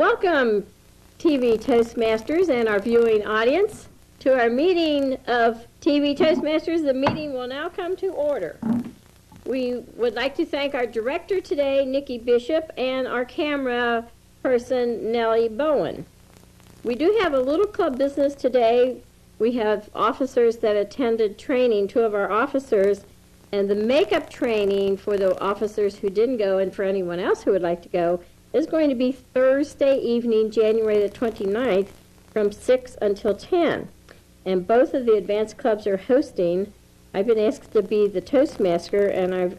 Welcome, TV Toastmasters and our viewing audience, to our meeting of TV Toastmasters. The meeting will now come to order. We would like to thank our director today, Nikki Bishop, and our camera person, Nellie Bowen. We do have a little club business today. We have officers that attended training, 2 of our officers, and the makeup training for the officers who didn't go and for anyone else who would like to go is going to be Thursday evening, January the 29th, from 6 until 10. And both of the advanced clubs are hosting. I've been asked to be the Toastmaster, and I've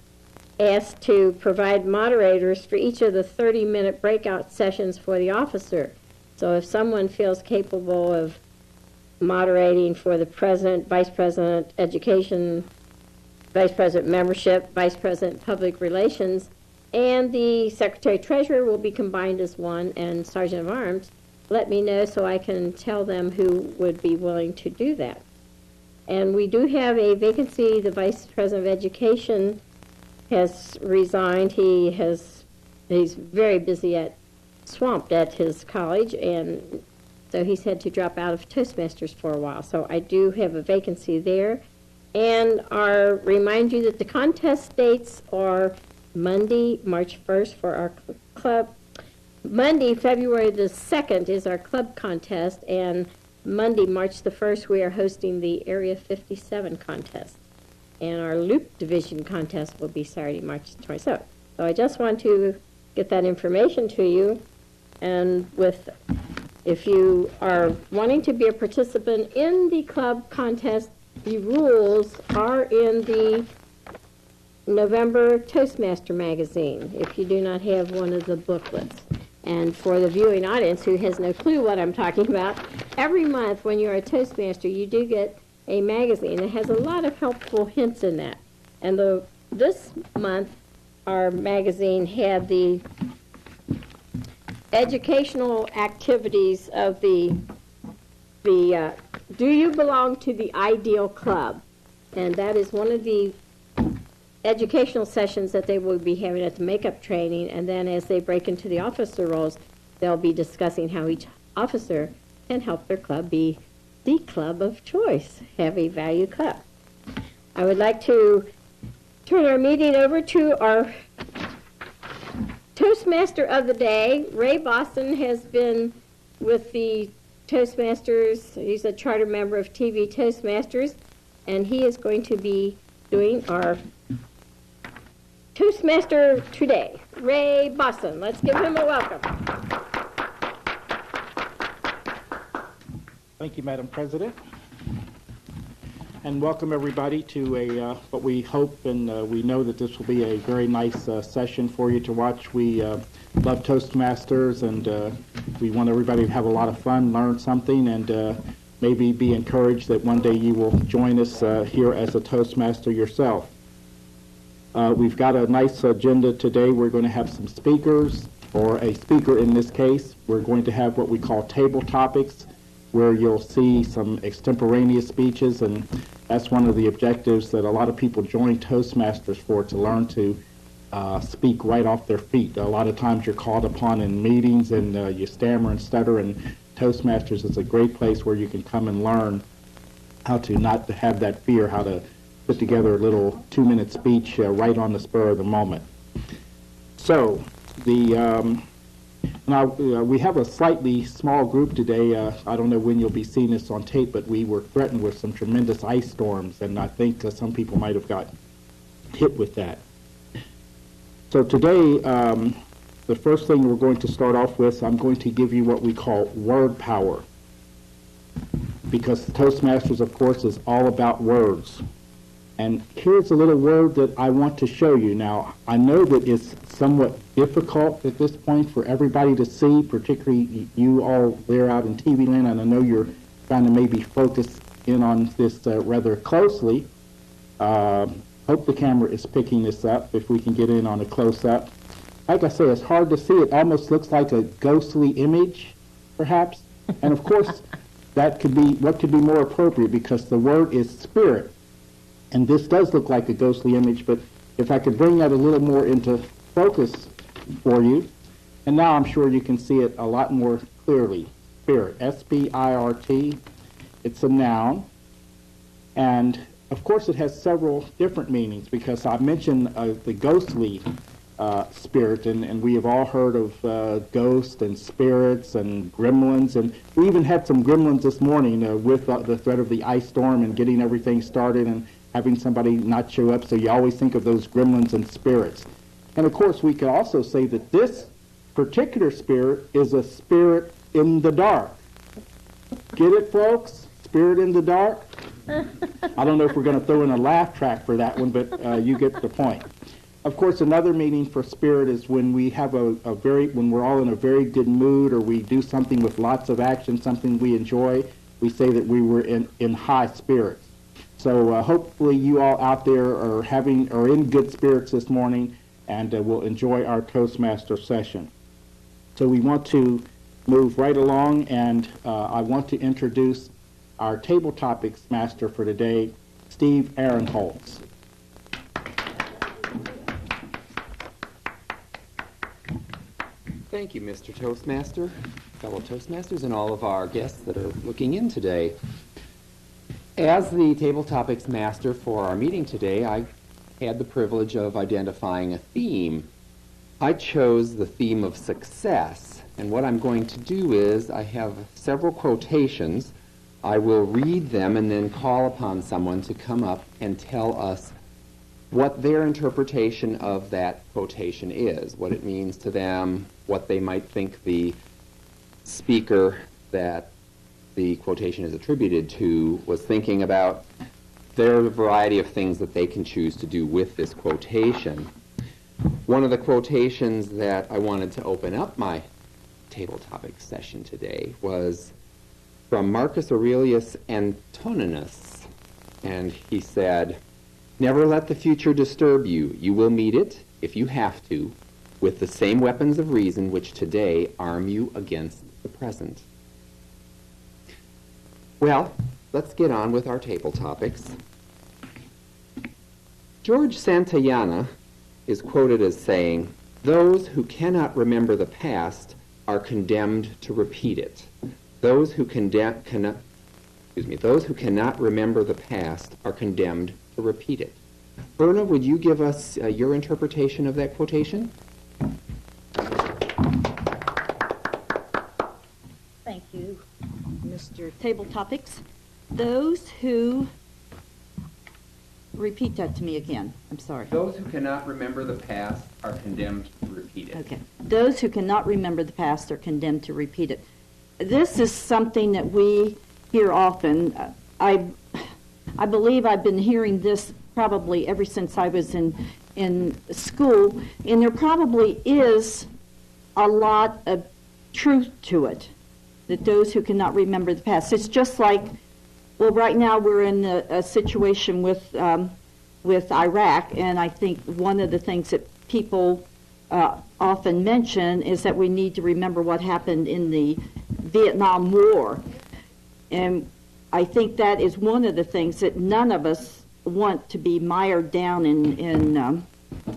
asked to provide moderators for each of the 30-minute breakout sessions for the officer. So if someone feels capable of moderating for the president, vice president, education, vice president membership, vice president public relations, and the secretary-treasurer will be combined as one, and sergeant of arms, let me know so I can tell them who would be willing to do that. And we do have a vacancy. The vice president of education has resigned. He's very busy swamped at his college, and so he's had to drop out of Toastmasters for a while. So I do have a vacancy there. And remind you that the contest dates are Monday, March 1st for our club. Monday, February the 2nd is our club contest, and Monday, March the 1st, we are hosting the Area 57 contest. And our Loop Division contest will be Saturday, March 27th. So I just want to get that information to you. And if you are wanting to be a participant in the club contest, the rules are in the November Toastmaster magazine, if you do not have one of the booklets. And for the viewing audience who has no clue what I'm talking about, every month when you're a Toastmaster, you do get a magazine that has a lot of helpful hints in that. And this month, our magazine had the educational activities of the Do You Belong to the Ideal Club? And that is one of the educational sessions that they will be having at the makeup training, and then as they break into the officer roles, they'll be discussing how each officer can help their club be the club of choice, have a value club. I would like to turn our meeting over to our Toastmaster of the day. Ray Boston has been with the Toastmasters. He's a charter member of TV Toastmasters, and he is going to be doing our Toastmaster today, Ray Boston. Let's give him a welcome. Thank you, Madam President. And welcome everybody to what we hope and we know that this will be a very nice session for you to watch. We love Toastmasters, and we want everybody to have a lot of fun, learn something, and maybe be encouraged that one day you will join us here as a Toastmaster yourself. We've got a nice agenda today. We're going to have some speakers, or a speaker in this case. We're going to have what we call table topics, where you'll see some extemporaneous speeches, and that's one of the objectives that a lot of people join Toastmasters for, to learn to speak right off their feet. A lot of times you're called upon in meetings and you stammer and stutter, and Toastmasters is a great place where you can come and learn how to not have that fear, how to put together a little 2-minute speech right on the spur of the moment. So now we have a slightly small group today. I don't know when you'll be seeing this on tape, but we were threatened with some tremendous ice storms, and I think some people might have got hit with that. So today, the first thing we're going to start off with, I'm going to give you what we call word power, because Toastmasters, of course, is all about words. And here's a little word that I want to show you. Now, I know that it's somewhat difficult at this point for everybody to see, particularly you all there out in TV land, and I know you're trying to maybe focus in on this rather closely. Hope the camera is picking this up, if we can get in on a close-up. Like I say, it's hard to see. It almost looks like a ghostly image, perhaps. And of course, that could be, what could be more appropriate, because the word is spirit. And this does look like a ghostly image, but if I could bring that a little more into focus for you, And now I'm sure you can see it a lot more clearly. Spirit, S-P-I-R-T. It's a noun. And, of course, it has several different meanings because I mentioned the ghostly spirit, and we have all heard of ghosts and spirits and gremlins, and we even had some gremlins this morning with the threat of the ice storm and getting everything started and having somebody not show up, so you always think of those gremlins and spirits. And of course we could also say that this particular spirit is a spirit in the dark. Get it, folks? Spirit in the dark? I don't know if we're going to throw in a laugh track for that one, but you get the point. Of course, another meaning for spirit is when we have when we're all in a very good mood, or we do something with lots of action, something we enjoy, we say that we were in high spirits. So hopefully you all out there are in good spirits this morning, and will enjoy our Toastmaster session. So we want to move right along, and I want to introduce our Tabletopics Master for today, Steve Ahrenholz. Thank you, Mr. Toastmaster, fellow Toastmasters, and all of our guests that are looking in today. As the Tabletopics Master for our meeting today, I had the privilege of identifying a theme. I chose the theme of success, and what I'm going to do is I have several quotations. I will read them and then call upon someone to come up and tell us what their interpretation of that quotation is, what it means to them, what they might think the speaker that the quotation is attributed to was thinking about. There are a variety of things that they can choose to do with this quotation. One of the quotations that I wanted to open up my table topic session today was from Marcus Aurelius Antoninus, and he said, "Never let the future disturb you. You will meet it, if you have to, with the same weapons of reason which today arm you against the present." Well, let's get on with our table topics. George Santayana is quoted as saying, "Those who cannot remember the past are condemned to repeat it. Those who cannot remember the past are condemned to repeat it." Verna, would you give us your interpretation of that quotation? Thank you, Mr. Tabletopics. Those who... Repeat that to me again. I'm sorry. Those who cannot remember the past are condemned to repeat it. Okay. Those who cannot remember the past are condemned to repeat it. This is something that we hear often. I believe I've been hearing this probably ever since I was in school, and there probably is a lot of truth to it, that those who cannot remember the past. It's just like, well, right now we're in a situation with Iraq, and I think one of the things that people often mention is that we need to remember what happened in the Vietnam War. And I think that is one of the things that none of us want to be mired down in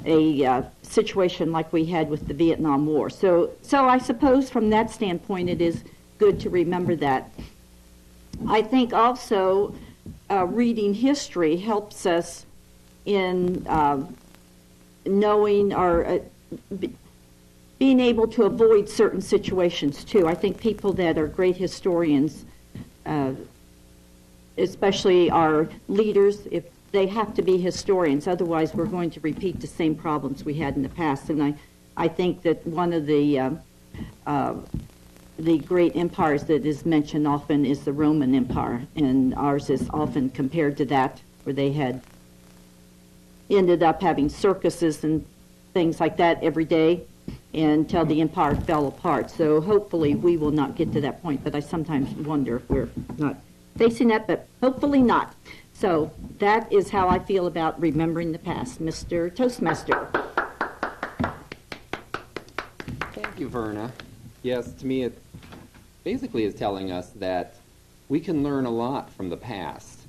a situation like we had with the Vietnam War. So I suppose from that standpoint it is good to remember that. I think also reading history helps us in knowing or being able to avoid certain situations too. I think people that are great historians, especially our leaders, if they have to be historians, otherwise we're going to repeat the same problems we had in the past. And I think that one of the great empires that is mentioned often is the Roman Empire, and ours is often compared to that, where they had ended up having circuses and things like that every day until the empire fell apart. So hopefully we will not get to that point, but I sometimes wonder if we're not facing that, but hopefully not. So that is how I feel about remembering the past. Mr. Toastmaster. Thank you, Verna. Yes, to me it basically is telling us that we can learn a lot from the past.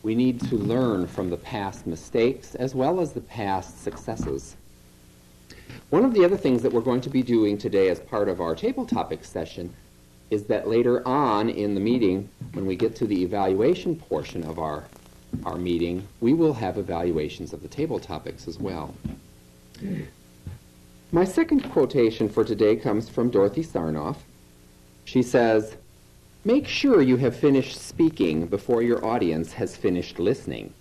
We need to learn from the past mistakes as well as the past successes. One of the other things that we're going to be doing today as part of our table topics session is that later on in the meeting, when we get to the evaluation portion of our meeting, we will have evaluations of the table topics as well. My second quotation for today comes from Dorothy Sarnoff. She says, "Make sure you have finished speaking before your audience has finished listening."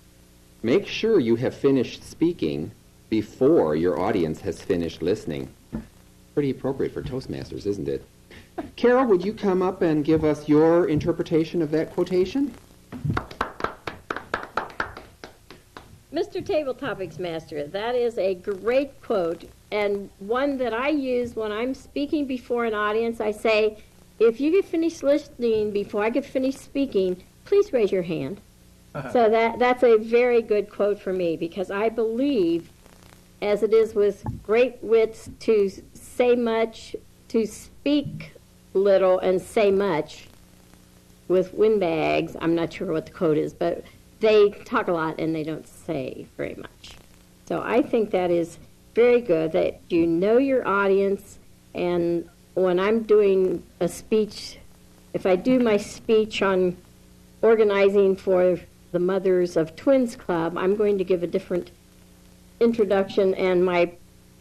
Make sure you have finished speaking before your audience has finished listening. Pretty appropriate for Toastmasters, isn't it? Carol, would you come up and give us your interpretation of that quotation? Mr. Tabletopics Master, that is a great quote, and one that I use when I'm speaking before an audience. I say, if you get finished listening before I get finished speaking, please raise your hand. So that's a very good quote for me, because I believe, as it is with great wits, to say much, to speak little and say much. With windbags, I'm not sure what the quote is, but they talk a lot and they don't say very much. So I think that is very good, that you know your audience, and when I'm doing a speech, if I do my speech on organizing for the Mothers of Twins Club, I'm going to give a different introduction, and my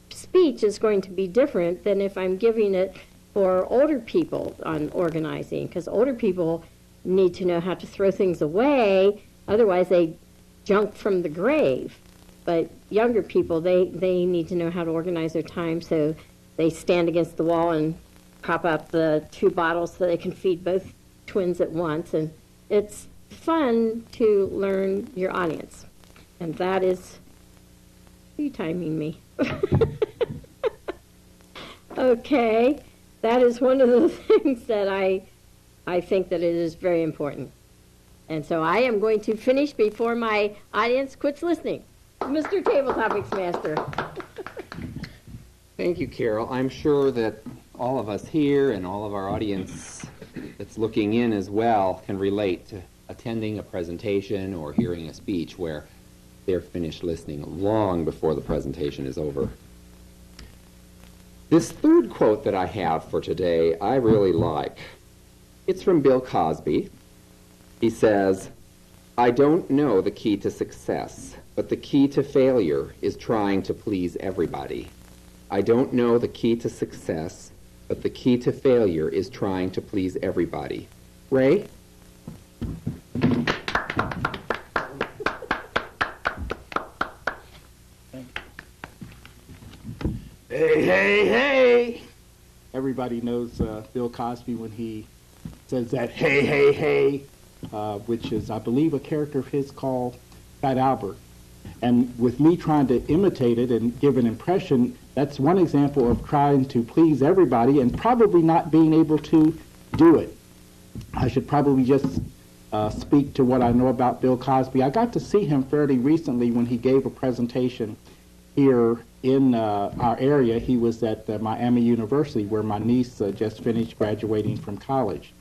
speech is going to be different than if I'm giving it for older people on organizing, because older people need to know how to throw things away, otherwise they junk from the grave. But younger people, they need to know how to organize their time, so they stand against the wall and prop up the 2 bottles so they can feed both twins at once, and it's fun to learn your audience. And that is, are you timing me? Okay, that is one of the things that I think that it is very important. And so I am going to finish before my audience quits listening. Mr. Tabletopics Master. Thank you, Carol. I'm sure that all of us here and all of our audience that's looking in as well can relate to attending a presentation or hearing a speech where they're finished listening long before the presentation is over. This third quote that I have for today, I really like. It's from Bill Cosby. He says, "I don't know the key to success, but the key to failure is trying to please everybody. I don't know the key to success, but the key to failure is trying to please everybody." Ray? Hey, hey, hey! Everybody knows Bill Cosby when he says that hey, hey, hey, which is, I believe, a character of his called Fat Albert. And with me trying to imitate it and give an impression, that's one example of trying to please everybody and probably not being able to do it. I should probably just speak to what I know about Bill Cosby. I got to see him fairly recently when he gave a presentation here in our area. He was at Miami University, where my niece just finished graduating from college.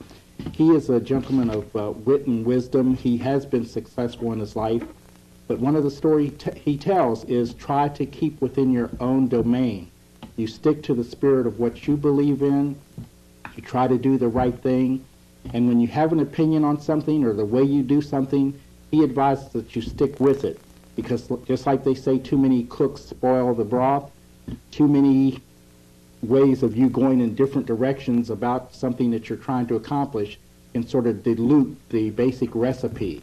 He is a gentleman of wit and wisdom. He has been successful in his life. But one of the stories he tells is try to keep within your own domain. You stick to the spirit of what you believe in. You try to do the right thing. And when you have an opinion on something or the way you do something, he advises that you stick with it. Because just like they say, too many cooks spoil the broth, too many ways of you going in different directions about something that you're trying to accomplish can sort of dilute the basic recipe.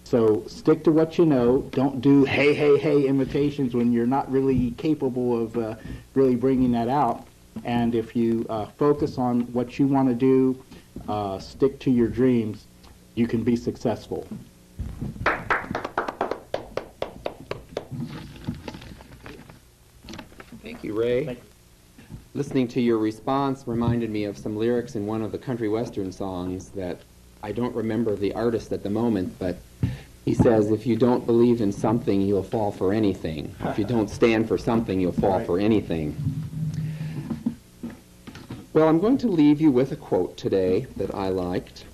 So stick to what you know. Don't do hey, hey, hey imitations when you're not really capable of really bringing that out. And if you focus on what you want to do, stick to your dreams, you can be successful. Thank you, Ray. Thank you. Listening to your response reminded me of some lyrics in one of the country western songs that I don't remember the artist at the moment, but he says, if you don't believe in something, you'll fall for anything. If you don't stand for something, you'll fall for anything. Well, I'm going to leave you with a quote today that I liked.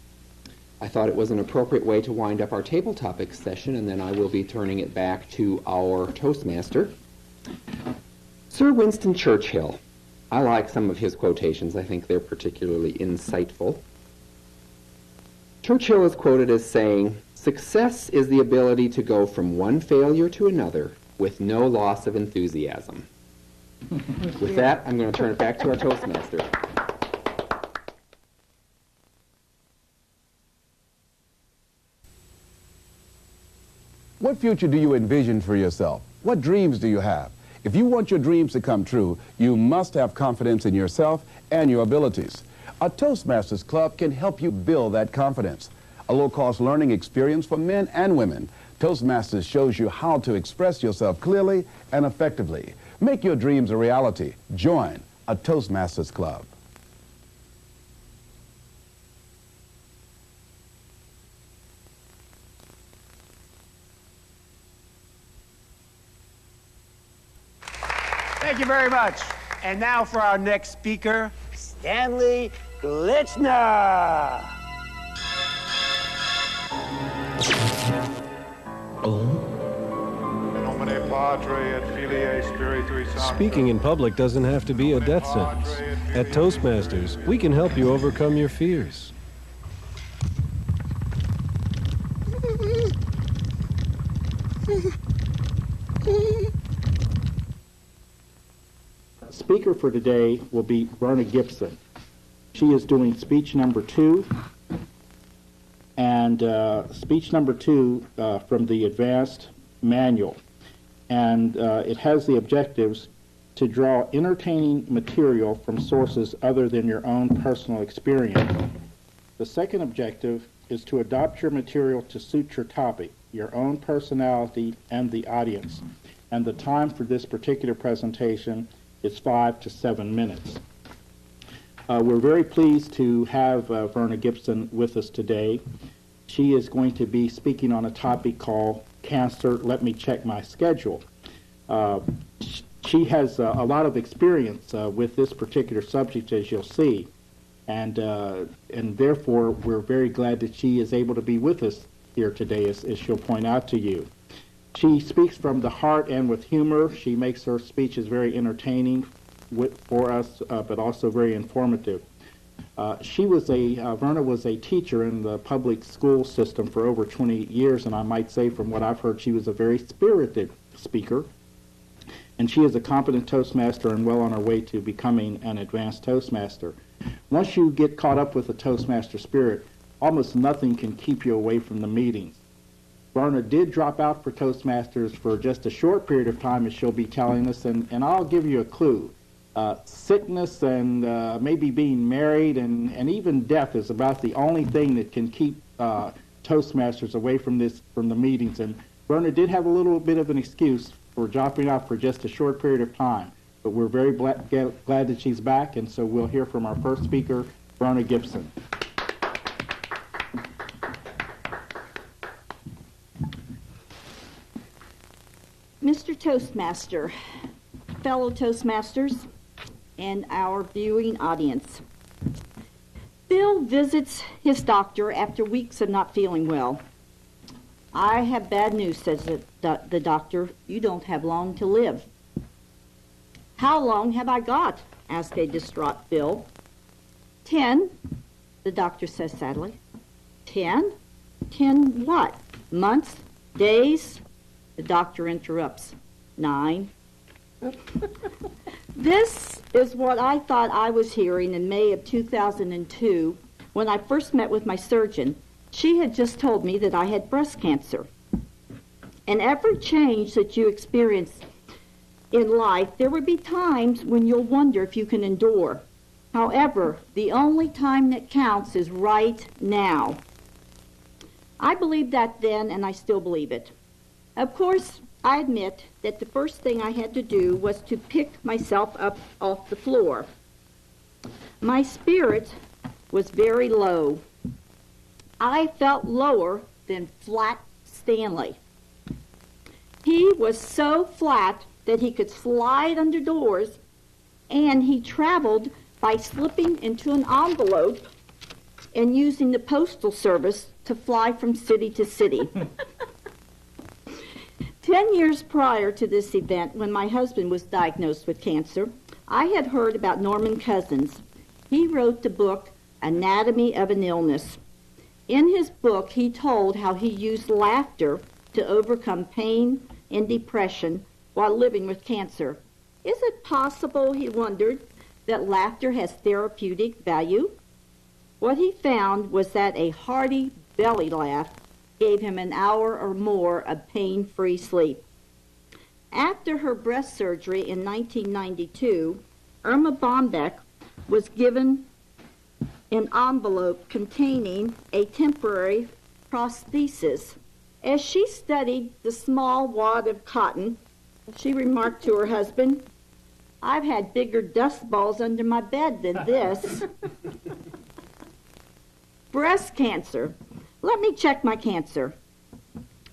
I thought it was an appropriate way to wind up our table topics session, and then I will be turning it back to our Toastmaster. Sir Winston Churchill. I like some of his quotations. I think they're particularly insightful. Churchill is quoted as saying, "Success is the ability to go from one failure to another with no loss of enthusiasm." With that, I'm going to turn it back to our Toastmaster. What future do you envision for yourself? What dreams do you have? If you want your dreams to come true, you must have confidence in yourself and your abilities. A Toastmasters Club can help you build that confidence. A low-cost learning experience for men and women. Toastmasters shows you how to express yourself clearly and effectively. Make your dreams a reality. Join a Toastmasters Club. Thank you very much. And now for our next speaker, Stanley Glitchner. Speaking in public doesn't have to be a death sentence. At Toastmasters, we can help you overcome your fears. Speaker for today will be Verna Gibson. She is doing speech number 2, and speech number 2 from the advanced manual. And it has the objectives to draw entertaining material from sources other than your own personal experience. The second objective is to adapt your material to suit your topic, your own personality, and the audience. And the time for this particular presentation is 5 to 7 minutes. We're very pleased to have Verna Gibson with us today. She is going to be speaking on a topic called Cancer, Let Me Check My Schedule. She has a lot of experience with this particular subject, as you'll see, and therefore we're very glad that she is able to be with us here today, as she'll point out to you. She speaks from the heart and with humor. She makes her speeches very entertaining for us, but also very informative. Verna was a teacher in the public school system for over 20 years, and I might say from what I've heard, she was a very spirited speaker. And she is a competent Toastmaster and well on her way to becoming an advanced Toastmaster. Once you get caught up with the Toastmaster spirit, almost nothing can keep you away from the meetings. Verna did drop out for Toastmasters for just a short period of time, as she'll be telling us, and I'll give you a clue. Sickness and maybe being married and even death is about the only thing that can keep Toastmasters away from the meetings. And Verna did have a little bit of an excuse for dropping out for just a short period of time, but we're very glad that she's back, and so we'll hear from our first speaker, Verna Gibson. Mr. Toastmaster, fellow Toastmasters, and our viewing audience. Bill visits his doctor after weeks of not feeling well. "I have bad news," says the doctor. "You don't have long to live." "How long have I got?" asked a distraught Bill. 10, the doctor says sadly. 10? 10 what? Months? Days? The doctor interrupts. 9. This is what I thought I was hearing in May of 2002 when I first met with my surgeon. She had just told me that I had breast cancer. In every change that you experience in life, there will be times when you'll wonder if you can endure. However, the only time that counts is right now. I believed that then, and I still believe it. Of course, I admit that the first thing I had to do was to pick myself up off the floor. My spirit was very low. I felt lower than Flat Stanley. He was so flat that he could slide under doors, and he traveled by slipping into an envelope and using the postal service to fly from city to city. 10 years prior to this event, when my husband was diagnosed with cancer, I had heard about Norman Cousins. He wrote the book, Anatomy of an Illness. In his book, he told how he used laughter to overcome pain and depression while living with cancer. Is it possible, he wondered, that laughter has therapeutic value? What he found was that a hearty belly laugh gave him an hour or more of pain-free sleep. After her breast surgery in 1992, Irma Bombeck was given an envelope containing a temporary prosthesis. As she studied the small wad of cotton, she remarked to her husband, "I've had bigger dust balls under my bed than this." Breast cancer. Let me check my cancer.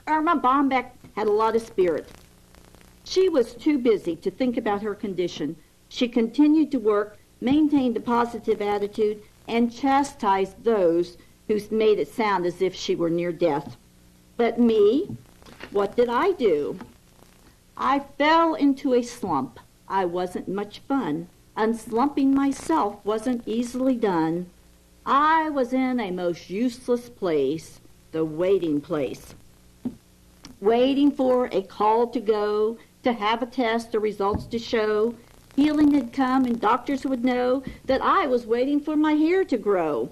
Irma Bombeck had a lot of spirit. She was too busy to think about her condition. She continued to work, maintained a positive attitude, and chastised those who made it sound as if she were near death. But me, what did I do? I fell into a slump. I wasn't much fun. Unslumping myself wasn't easily done. I was in a most useless place, the waiting place. Waiting for a call to go, to have a test or results to show. Healing had come and doctors would know that I was waiting for my hair to grow.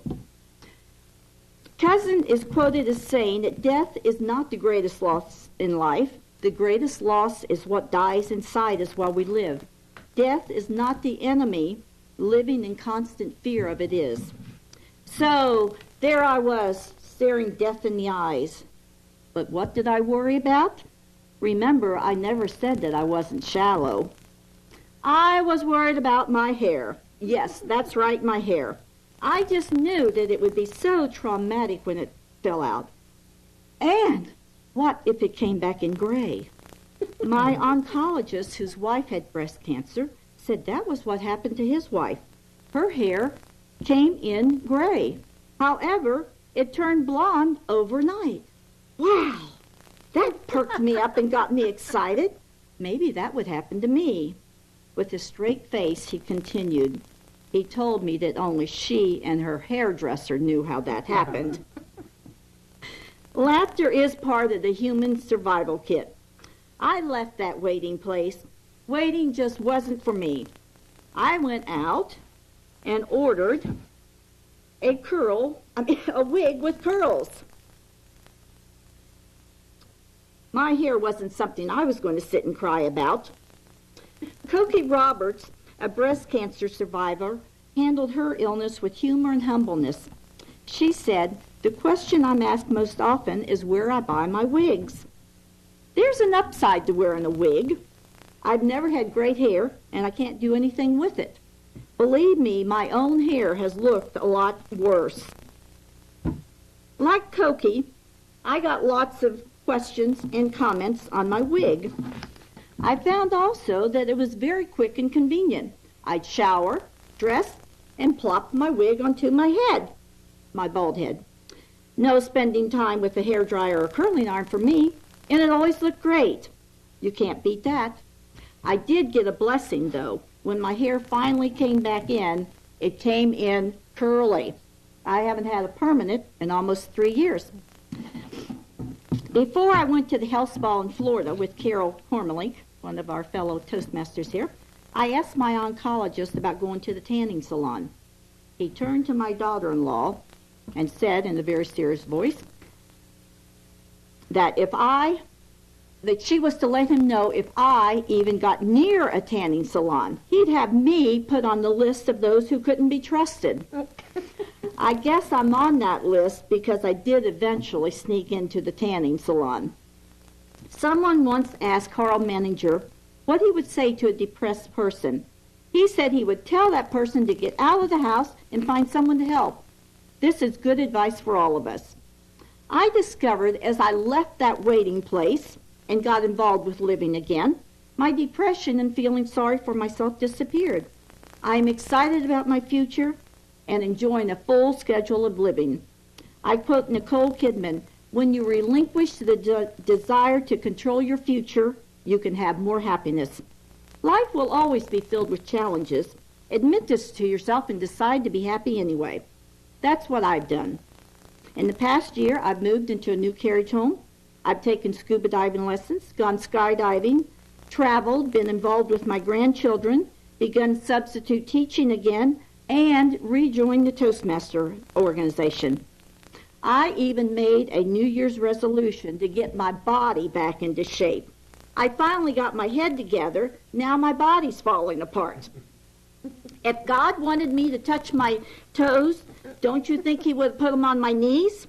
Cousin is quoted as saying that death is not the greatest loss in life. The greatest loss is what dies inside us while we live. Death is not the enemy. Living in constant fear of it is. So there I was, staring death in the eyes. But what did I worry about? Remember, I never said that I wasn't shallow. I was worried about my hair. Yes, that's right, my hair. I just knew that it would be so traumatic when it fell out. And what if it came back in gray? My oncologist, whose wife had breast cancer, said that was what happened to his wife. Her hair came in gray. However, it turned blonde overnight. Wow! That perked me up and got me excited. Maybe that would happen to me. With a straight face, he continued. He told me that only she and her hairdresser knew how that happened. Laughter is part of the human survival kit. I left that waiting place. Waiting just wasn't for me. I went out and ordered a wig with curls. My hair wasn't something I was going to sit and cry about. Cokie Roberts, a breast cancer survivor, handled her illness with humor and humbleness. She said, "The question I'm asked most often is where I buy my wigs. There's an upside to wearing a wig. I've never had great hair, and I can't do anything with it. Believe me, my own hair has looked a lot worse." Like Cokie, I got lots of questions and comments on my wig. I found also that it was very quick and convenient. I'd shower, dress, and plop my wig onto my head, my bald head. No spending time with a hairdryer or curling iron for me, and it always looked great. You can't beat that. I did get a blessing, though. When my hair finally came back in, it came in curly. I haven't had a permanent in almost 3 years. Before I went to the health spa in Florida with Carol Cormally, one of our fellow Toastmasters here, I asked my oncologist about going to the tanning salon. He turned to my daughter-in-law and said in a very serious voice that she was to let him know if I even got near a tanning salon. He'd have me put on the list of those who couldn't be trusted. I guess I'm on that list because I did eventually sneak into the tanning salon. Someone once asked Carl Menninger what he would say to a depressed person. He said he would tell that person to get out of the house and find someone to help. This is good advice for all of us. I discovered as I left that waiting place and got involved with living again, my depression and feeling sorry for myself disappeared. I am excited about my future and enjoying a full schedule of living. I quote Nicole Kidman, When you relinquish the desire to control your future, you can have more happiness. Life will always be filled with challenges. Admit this to yourself and decide to be happy anyway. That's what I've done. In the past year, I've moved into a new carriage home. I've taken scuba diving lessons, gone skydiving, traveled, been involved with my grandchildren, begun substitute teaching again, and rejoined the Toastmaster organization. I even made a New Year's resolution to get my body back into shape. I finally got my head together. Now my body's falling apart. If God wanted me to touch my toes, don't you think he would have put them on my knees?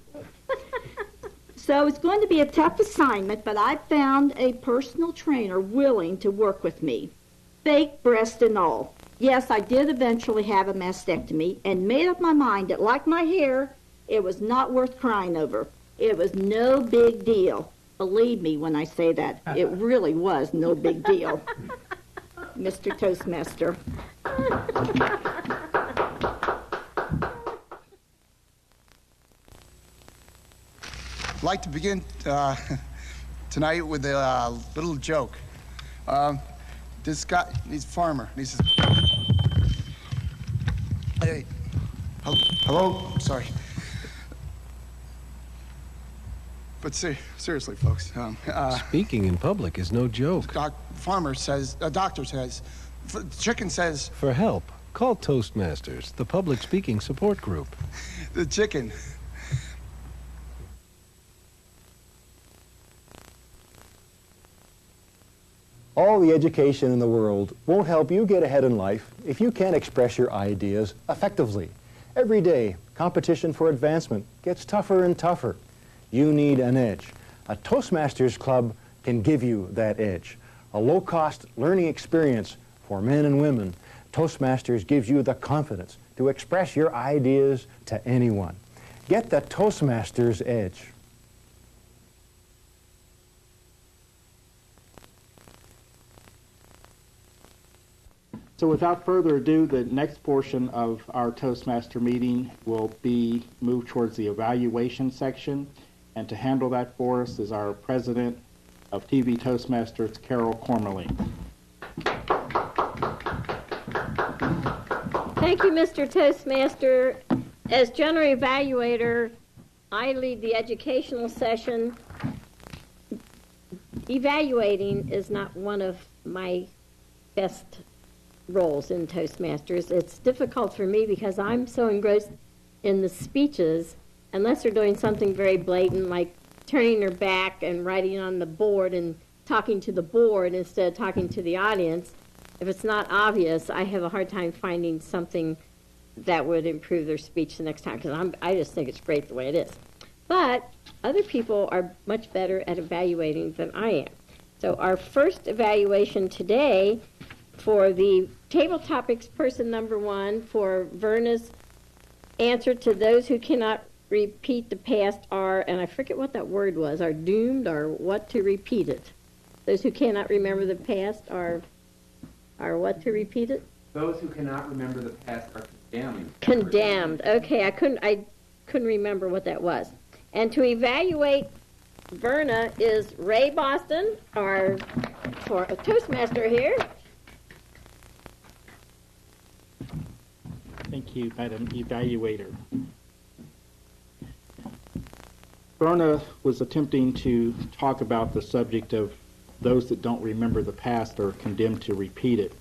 So it's going to be a tough assignment, but I found a personal trainer willing to work with me. Fake breast and all. Yes, I did eventually have a mastectomy and made up my mind that, like my hair, it was not worth crying over. It was no big deal. Believe me when I say that. It really was no big deal. Mr. Toastmaster. I'd like to begin tonight with a little joke. This guy, he's a farmer, and he says, hey, hello, sorry. But seriously, folks. Speaking in public is no joke. Farmer says, doctor says, chicken says. For help, call Toastmasters, the public speaking support group. The chicken. All the education in the world won't help you get ahead in life if you can't express your ideas effectively. Every day, competition for advancement gets tougher and tougher. You need an edge. A Toastmasters Club can give you that edge. A low-cost learning experience for men and women. Toastmasters gives you the confidence to express your ideas to anyone. Get the Toastmasters edge. So without further ado, the next portion of our Toastmaster meeting will be moved towards the evaluation section. And to handle that for us is our president of TV Toastmasters, Carol Cormerling. Thank you, Mr. Toastmaster. As general evaluator, I lead the educational session. Evaluating is not one of my best roles in Toastmasters. It's difficult for me because I'm so engrossed in the speeches, unless they're doing something very blatant like turning their back and writing on the board and talking to the board instead of talking to the audience. If it's not obvious, I have a hard time finding something that would improve their speech the next time, because I just think it's great the way it is. But other people are much better at evaluating than I am. So our first evaluation today for the table topics person number 1 for Verna's answer to those who cannot repeat the past are, and I forget what that word was, are doomed or what to repeat it. Those who cannot remember the past are what to repeat it? Those who cannot remember the past are condemned. Condemned. Okay, I couldn't remember what that was. And to evaluate Verna is Ray Boston, our Toastmaster here. Thank you, Madam Evaluator. Verna was attempting to talk about the subject of those that don't remember the past are condemned to repeat it.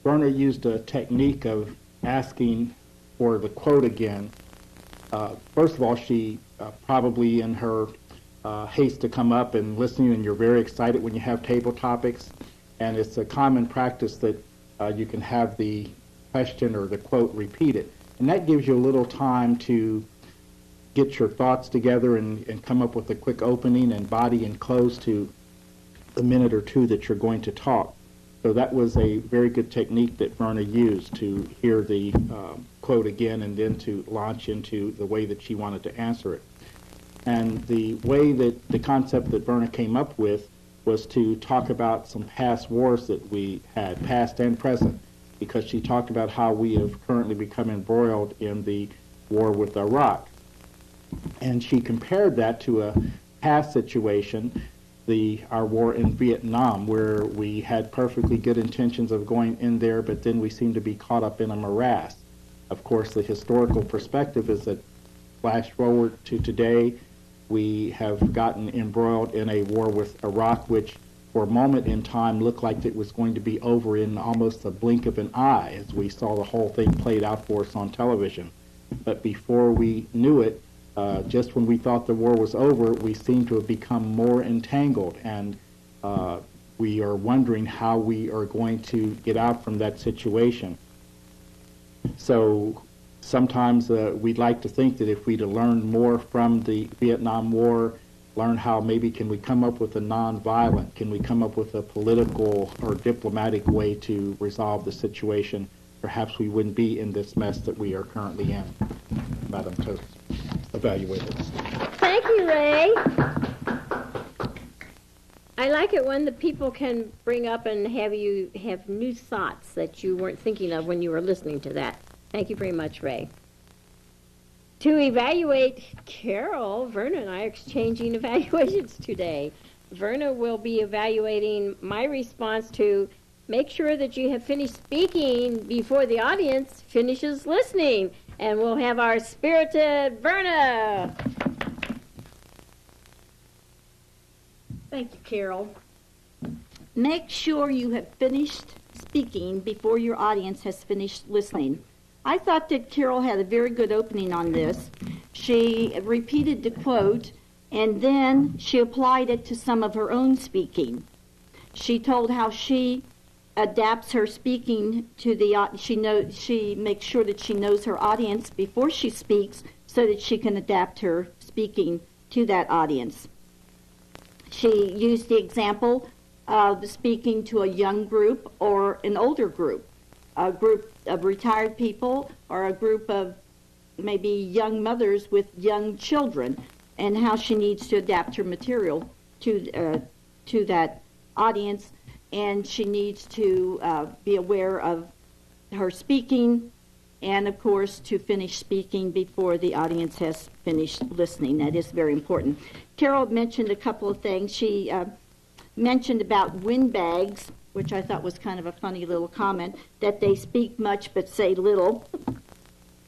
Verna used a technique of asking for the quote again. First of all, she probably in her haste to come up and listening, and you're very excited when you have table topics, and it's a common practice that you can have the question or the quote repeated. And that gives you a little time to get your thoughts together and come up with a quick opening and body and close to the minute or two that you're going to talk. So that was a very good technique that Verna used to hear the quote again and then to launch into the way that she wanted to answer it. And the way that the concept that Verna came up with was to talk about some past wars that we had, past and present, because she talked about how we have currently become embroiled in the war with Iraq. And she compared that to a past situation, our war in Vietnam, where we had perfectly good intentions of going in there, but then we seemed to be caught up in a morass. Of course, the historical perspective is that, flash forward to today, we have gotten embroiled in a war with Iraq, which for a moment in time looked like it was going to be over in almost a blink of an eye as we saw the whole thing played out for us on television. But before we knew it, just when we thought the war was over, we seem to have become more entangled, and we are wondering how we are going to get out from that situation. So sometimes we'd like to think that if we'd have learned more from the Vietnam War, learn how maybe can we come up with a nonviolent, can we come up with a political or diplomatic way to resolve the situation, perhaps we wouldn't be in this mess that we are currently in. Madam Toast Evaluator. Thank you, Ray. I like it when the people can bring up and have you have new thoughts that you weren't thinking of when you were listening to that. Thank you very much, Ray. To evaluate Carol, Verna and I are exchanging evaluations today. Verna will be evaluating my response to make sure that you have finished speaking before the audience finishes listening. And we'll have our spirited Verna. Thank you, Carol. Make sure you have finished speaking before your audience has finished listening. I thought that Carol had a very good opening on this. She repeated the quote, and then she applied it to some of her own speaking. She told how she adapts her speaking to she makes sure that she knows her audience before she speaks so that she can adapt her speaking to that audience. She used the example of speaking to a young group or an older group, a group of retired people or a group of maybe young mothers with young children, and how she needs to adapt her material to that audience, and she needs to be aware of her speaking, and of course to finish speaking before the audience has finished listening. That is very important. Carol mentioned a couple of things. She mentioned about windbags, which I thought was kind of a funny little comment, that they speak much but say little.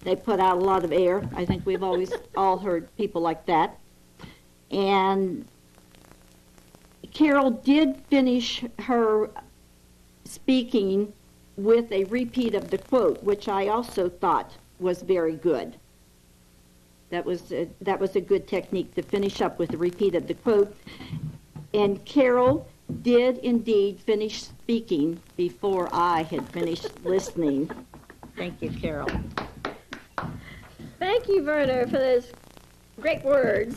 They put out a lot of air. I think we've always all heard people like that. And Carol did finish her speaking with a repeat of the quote, which I also thought was very good. That was a good technique to finish up with a repeat of the quote. And Carol did indeed finish speaking before I had finished listening. Thank you, Carol. Thank you, Verna, for those great words.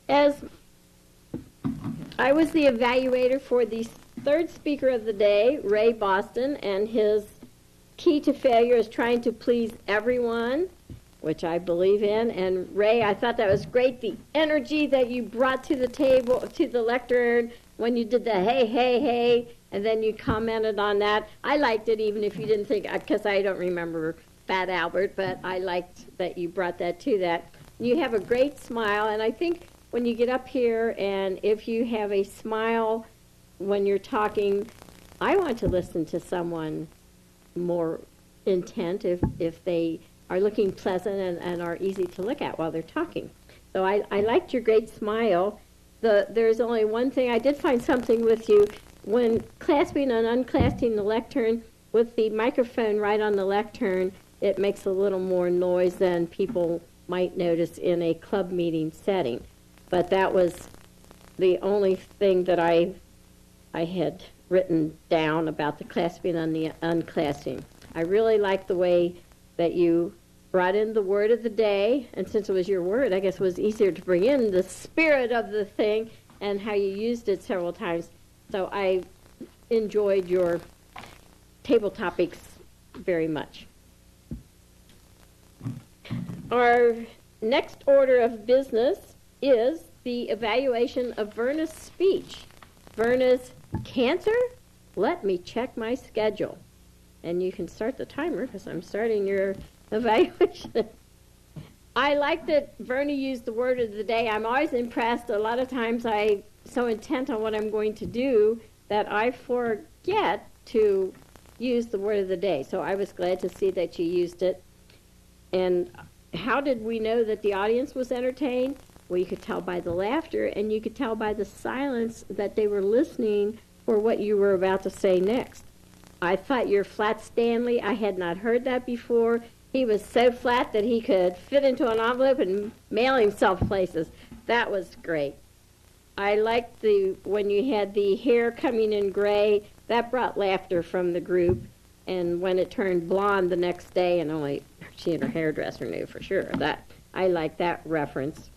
As I was the evaluator for the third speaker of the day, Ray Boston, and his key to failure is trying to please everyone, which I believe in. And Ray, I thought that was great, the energy that you brought to the table, to the lectern, when you did the hey, hey, hey, and then you commented on that. I liked it, even if you didn't think, because I don't remember Fat Albert, but I liked that you brought that to that. You have a great smile, and I think when you get up here and if you have a smile when you're talking, I want to listen to someone more intent if they are looking pleasant and are easy to look at while they're talking. So I liked your great smile. There's only one thing. I did find something with you. When clasping and unclasping the lectern, with the microphone right on the lectern, it makes a little more noise than people might notice in a club meeting setting. But that was the only thing that I had written down about the clasping and the unclasping. I really like the way that you brought in the word of the day, and since it was your word, I guess it was easier to bring in the spirit of the thing and how you used it several times. So I enjoyed your table topics very much. Our next order of business is the evaluation of Verna's speech. Verna's cancer? Let me check my schedule. And you can start the timer because I'm starting your evaluation. I like that Verna used the word of the day. I'm always impressed. A lot of times I'm so intent on what I'm going to do that I forget to use the word of the day. So I was glad to see that you used it. And how did we know that the audience was entertained? Well, you could tell by the laughter, and you could tell by the silence that they were listening for what you were about to say next. I thought your flat Stanley, I had not heard that before. He was so flat that he could fit into an envelope and mail himself places. That was great. I liked when you had the hair coming in gray, that brought laughter from the group. And when it turned blonde the next day, and only she and her hairdresser knew for sure, that I like that reference.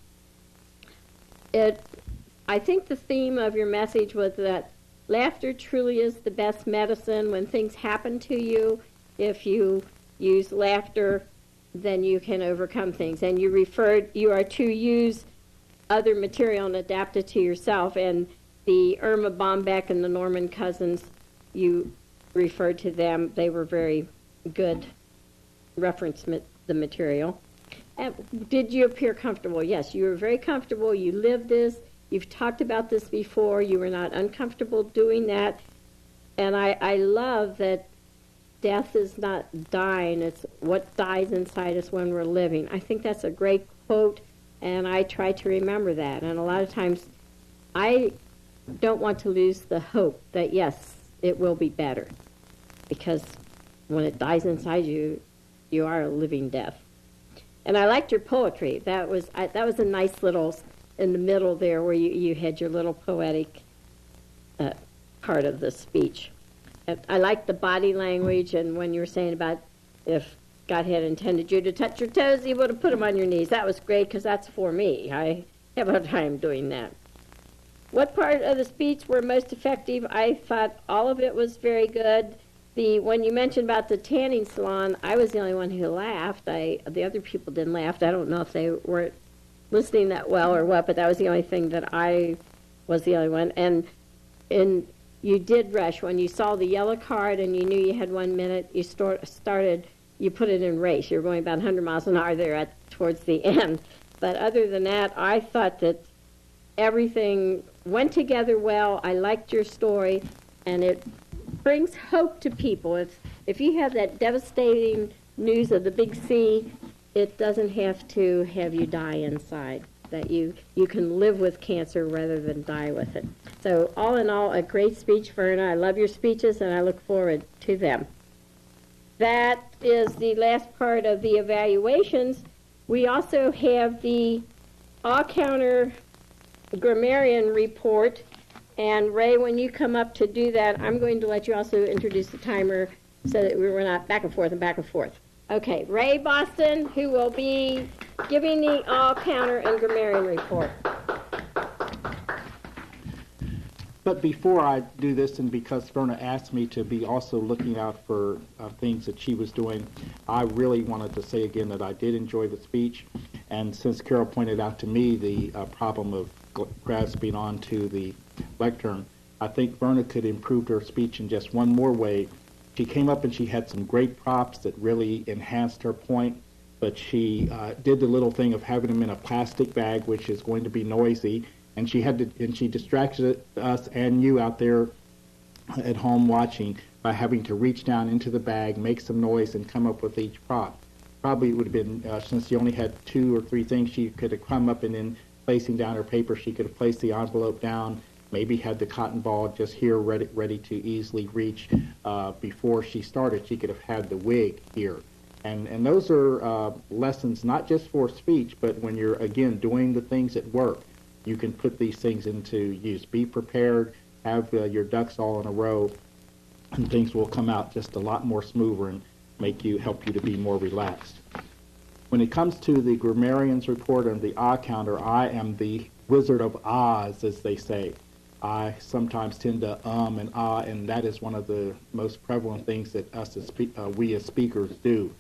I think the theme of your message was that laughter truly is the best medicine when things happen to you. If you use laughter, then you can overcome things. And you are to use other material and adapt it to yourself. And the Irma Bombeck and the Norman Cousins, you referred to them. They were very good reference the material. And did you appear comfortable? Yes, you were very comfortable. You lived this. You've talked about this before. You were not uncomfortable doing that. And I love that death is not dying. It's what dies inside us when we're living. I think that's a great quote, and I try to remember that. And a lot of times I don't want to lose the hope that, yes, it will be better. Because when it dies inside you, you are a living death. And I liked your poetry. That was a nice little, in the middle there where you had your little poetic part of the speech. And I liked the body language, and when you were saying about if God had intended you to touch your toes, he would have put them on your knees. That was great, because that's for me. I have a time doing that. What part of the speech were most effective? I thought all of it was very good. When you mentioned about the tanning salon, I was the only one who laughed. The other people didn't laugh. I don't know if they weren't listening that well or what, but that was the only thing that I was the only one. And you did rush. When you saw the yellow card and you knew you had 1 minute, you you put it in race. You were going about 100 miles an hour there towards the end. But other than that, I thought that everything went together well. I liked your story, and it brings hope to people. If you have that devastating news of the big C, it doesn't have to have you die inside, that you can live with cancer rather than die with it. So all in all, a great speech, Verna. I love your speeches, and I look forward to them. That is the last part of the evaluations. We also have the all-counter grammarian report. And Ray, when you come up to do that, I'm going to let you also introduce the timer so that we're not back and forth and back and forth. Okay, Ray Boston, who will be giving the all-counter and grammarian report. But before I do this, and because Verna asked me to be also looking out for things that she was doing, I really wanted to say again that I did enjoy the speech. And since Carol pointed out to me the problem of grasping onto the lectern, I think Verna could improve her speech in just one more way. She came up and she had some great props that really enhanced her point, but she did the little thing of having them in a plastic bag, which is going to be noisy, and she distracted us and you out there at home watching by having to reach down into the bag, make some noise, and come up with each prop. Probably it would have been, since she only had 2 or 3 things, she could have come up and then placing down her paper, she could have placed the envelope down, maybe had the cotton ball just here ready to easily reach. Before she started, she could have had the wig here. And those are lessons not just for speech, but when you're, again, doing the things at work, you can put these things into use. Be prepared, have your ducks all in a row, and things will come out just a lot more smoother and help you to be more relaxed. When it comes to the grammarian's report and the ah counter, I am the Wizard of Oz, as they say. I sometimes tend to and ah, and that is one of the most prevalent things that we as speakers do.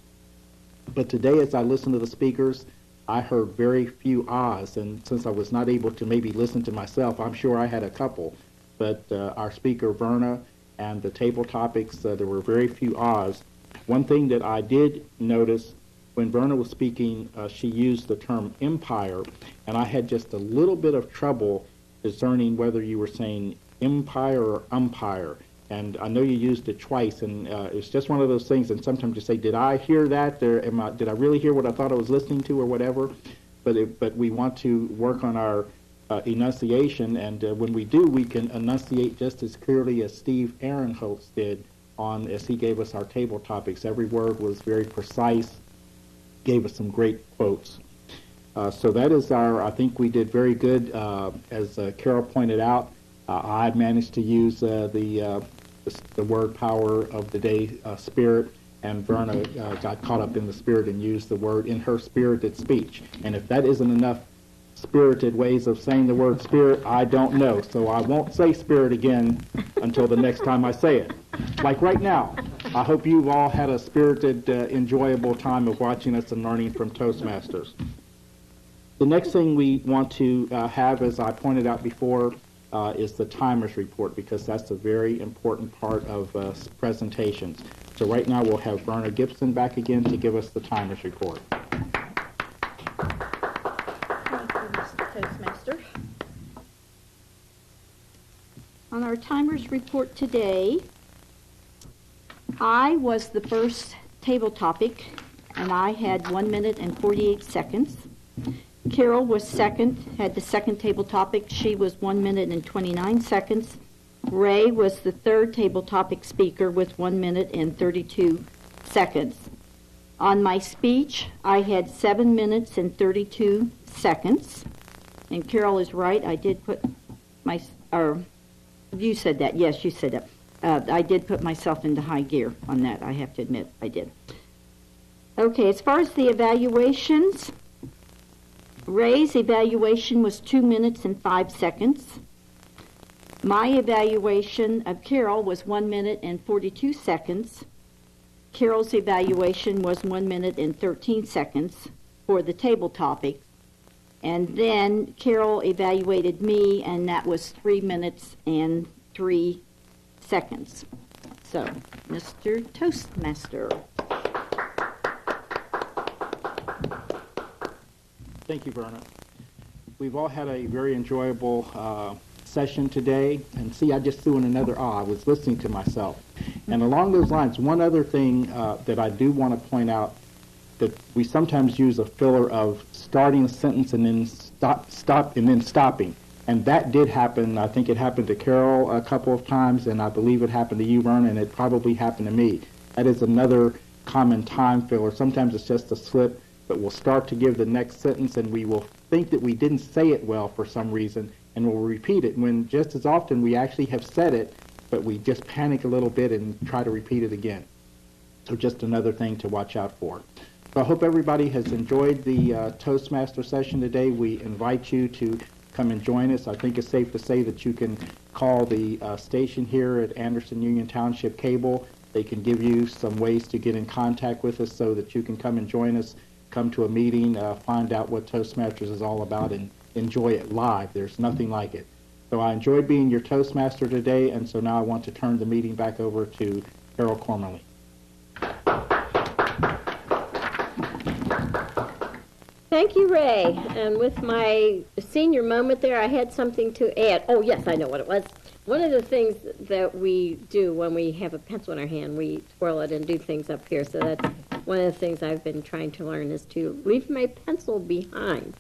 But today, as I listened to the speakers, I heard very few ahs, and since I was not able to maybe listen to myself, I'm sure I had a couple. But our speaker, Verna, and the table topics, there were very few ahs. One thing that I did notice when Verna was speaking, she used the term empire, and I had just a little bit of trouble discerning whether you were saying empire or umpire. And I know you used it twice, and it's just one of those things, and sometimes you say, did I hear that? Did I really hear what I thought I was listening to or whatever? But we want to work on our enunciation, and when we do, we can enunciate just as clearly as Steve Ahrenholz did as he gave us our table topics. Every word was very precise, gave us some great quotes. So that is I think we did very good. As Carol pointed out, I managed to use the word power of the day, spirit, and Verna got caught up in the spirit and used the word in her spirited speech. And if that isn't enough spirited ways of saying the word spirit, I don't know. So I won't say spirit again until the next time I say it. Like right now. I hope you've all had a spirited, enjoyable time of watching us and learning from Toastmasters. The next thing we want to have, as I pointed out before, is the timers report, because that's a very important part of presentations. So right now we'll have Verna Gibson back again to give us the timers report. Thank you, Mr. Toastmaster. On our timers report today, I was the first table topic, and I had 1 minute and 48 seconds. Carol was second, had the second table topic. She was 1 minute and 29 seconds. Ray was the third table topic speaker with 1 minute and 32 seconds. On my speech, I had 7 minutes and 32 seconds. And Carol is right, I did put you said that, yes, you said that. I did put myself into high gear on that, I have to admit, I did. Okay, as far as the evaluations, Ray's evaluation was 2 minutes and 5 seconds. My evaluation of Carol was 1 minute and 42 seconds. Carol's evaluation was 1 minute and 13 seconds for the table topic. And then Carol evaluated me, and that was 3 minutes and 3 seconds. So, Mr. Toastmaster. Thank you, Verna. We've all had a very enjoyable session today. And see, I just threw in another I was listening to myself. And along those lines, one other thing that I do want to point out, that we sometimes use a filler of starting a sentence and then stop and then stopping. And that did happen. I think it happened to Carol a couple of times, and I believe it happened to you, Verna, and it probably happened to me. That is another common time filler. Sometimes it's just a slip, but we'll start to give the next sentence, and we will think that we didn't say it well for some reason, and we'll repeat it, when just as often we actually have said it, but we just panic a little bit and try to repeat it again. So just another thing to watch out for. So I hope everybody has enjoyed the Toastmaster session today. We invite you to come and join us. I think it's safe to say that you can call the station here at Anderson Union Township Cable. They can give you some ways to get in contact with us so that you can come and join us, come to a meeting, find out what Toastmasters is all about, and enjoy it live. There's nothing like it. So I enjoyed being your Toastmaster today, and so now I want to turn the meeting back over to Harold Cormerly. Thank you, Ray. And with my senior moment there, I had something to add. Oh, yes, I know what it was. One of the things that we do when we have a pencil in our hand, we twirl it and do things up here. So that's one of the things I've been trying to learn, is to leave my pencil behind.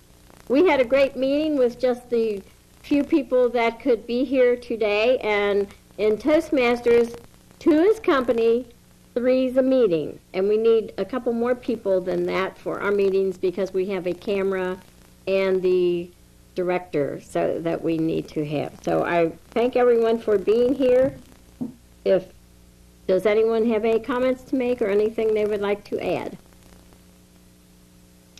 We had a great meeting with just the few people that could be here today. And in Toastmasters, 2 is company, 3 is a meeting, and we need a couple more people than that for our meetings, because we have a camera and the director so that we need to have. So I thank everyone for being here. Does anyone have any comments to make or anything they would like to add?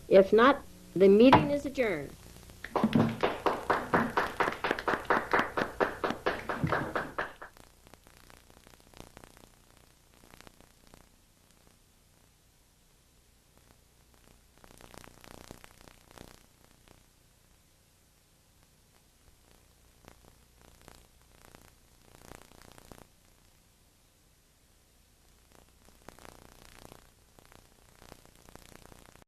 If not, the meeting is adjourned.